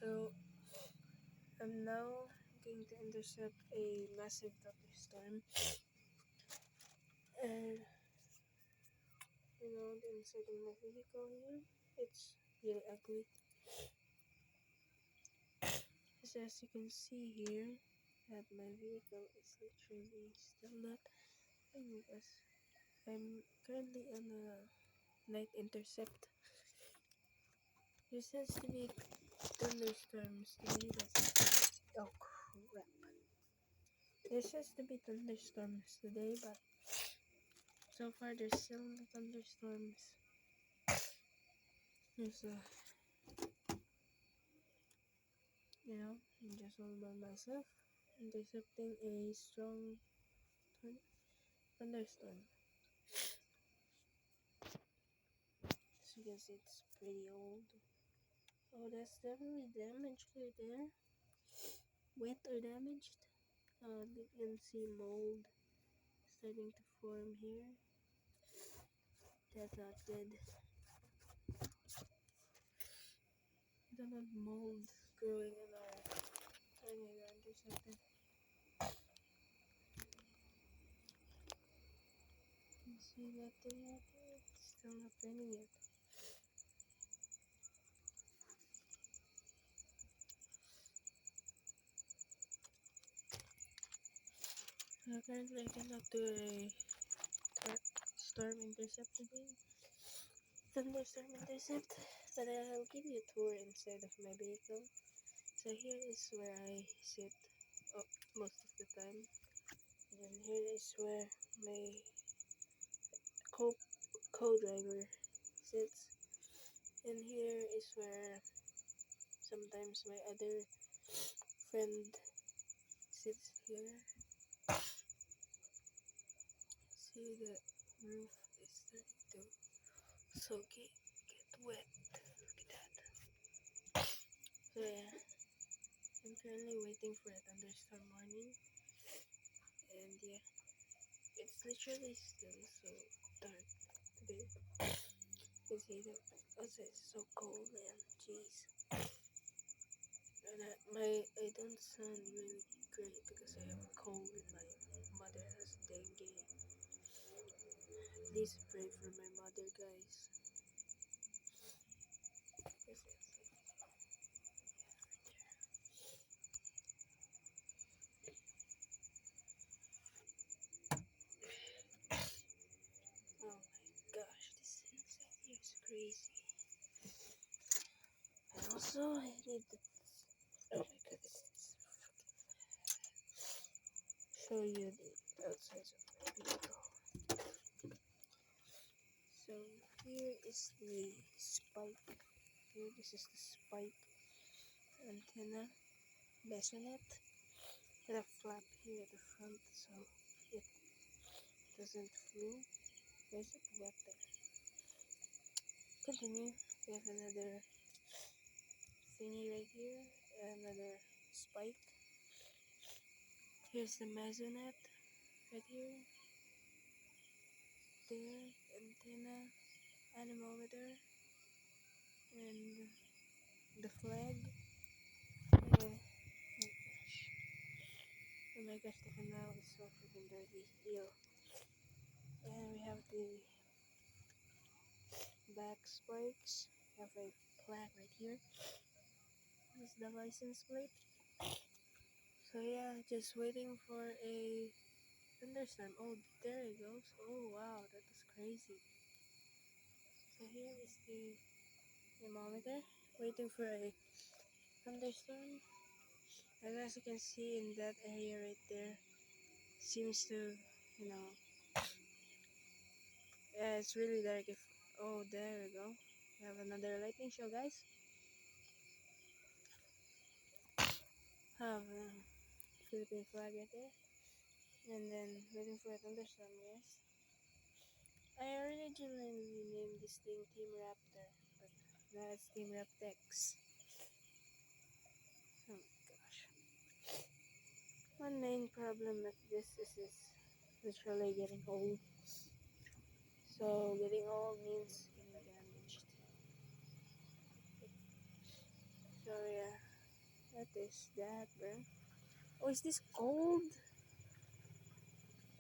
So I'm now going to intercept a massive thunderstorm, and the inside of my vehicle here, it's really ugly. So as you can see here, that my vehicle is literally still not because I'm currently on a night intercept. There seems to be thunderstorms today, but oh crap! There seems to be thunderstorms today, but so far there's still no thunderstorms. There's I'm just all by myself intercepting a strong thunderstorm. As you can see, it's pretty old. Oh, that's definitely damaged right there. Wet or damaged. You can see mold starting to form here. That's not good. We don't have mold growing in our tornado interceptor. You see that thing out there? It's still not turning yet. Currently, I cannot do a storm intercept today. Thunderstorm intercept, but I'll give you a tour inside of my vehicle. So here is where I sit most of the time, and then here is where my co-driver sits, and here is where sometimes my other friend sits here. See, the roof is starting to get wet. Look at that. So yeah, I'm currently waiting for a thunderstorm warning, and yeah, it's literally still so dark today. You see that outside is so cold, man. Jeez. And I don't sound really great because I have a cold and my mother has dengue. Please pray for my mother, guys. Oh my gosh, this insect here is crazy. And also, I need to. Oh my goodness. Show you the outside of my vehicle. So, here is the spike. Here, this is the spike antenna bassinet. With a flap here at the front so it doesn't flew. There's it wet there. Continue. We have another thingy right here, another spike. Here's the mesonet right here. There, antenna, anemometer, and the flag. Oh my gosh, the canal is so freaking dirty. Ew. And we have the back spikes. We have a plaque right here. This is the license plate. So yeah, just waiting for a thunderstorm. Oh, there it goes. Oh wow, that was crazy. So here is the thermometer, waiting for a thunderstorm. And as you can see in that area right there, seems to, yeah, it's really dark. Oh, there we go. We have another lightning show, guys. Have a Philippine flag right there. And then waiting for a thunderstorm, yes. I originally named this thing Team Raptor, but now it's Team Raptex. Oh my gosh. One main problem with this is it's literally getting old. So getting old means getting damaged. So yeah, What is that, bro? Oh, is this gold?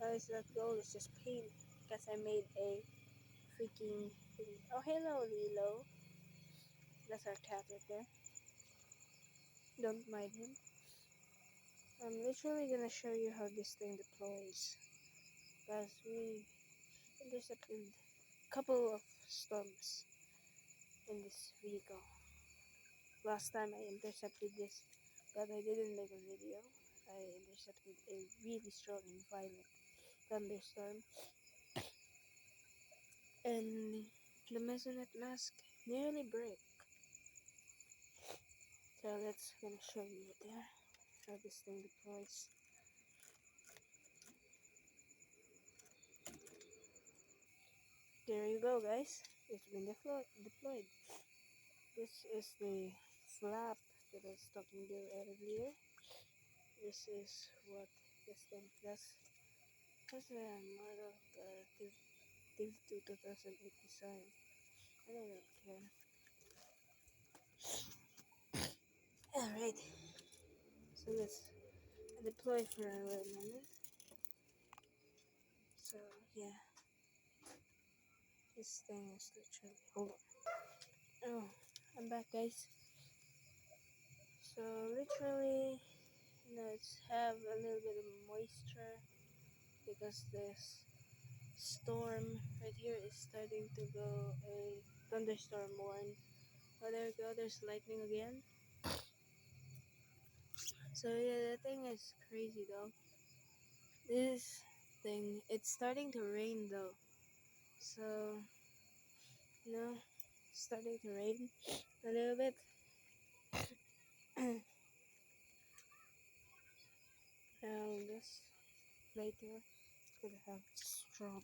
Oh, it's not gold, it's just paint. Because I made a freaking thing. Oh, hello, Lilo. That's our cat right there. Don't mind him. I'm literally gonna show you how this thing deploys. Because we intercepted a couple of storms in this vehicle. Last time I intercepted this, but I didn't make a video. I intercepted a really strong and violent thunderstorm, and the mesonet mask nearly broke. So let's gonna show you there how this thing deploys. There you go, guys. It's been deployed. This is the flap that I was talking about earlier. This is what this thing does. Has a model Tiv 2008 design. I don't really care. Alright, so let's deploy for a little moment. So yeah, this thing is literally. Hold on. Oh, I'm back, guys. So literally, it's have a little bit of moisture because this storm right here is starting to go a thunderstorm warn. Oh, there we go. There's lightning again. So yeah, the thing is crazy though. This thing, it's starting to rain though. So it's starting to rain a little bit. Now this later it's gonna have strong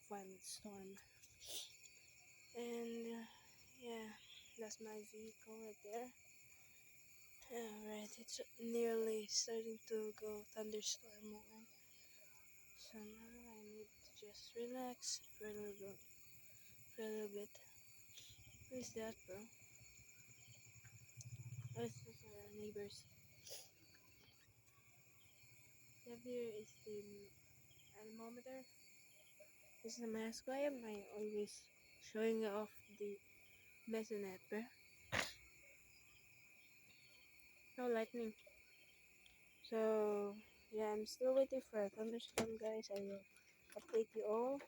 violent storm. And yeah, that's my vehicle right there. Alright, it's nearly starting to go thunderstorm mode. So now I need to just relax for a little bit. Who's that, bro? Oh, it's just our neighbors. Up here is the anemometer. This is a mask. Why am I always showing off the mesonet, bro? No lightning. So yeah, I'm still waiting for a thunderstorm, guys. I will update you all,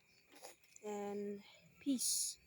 and peace.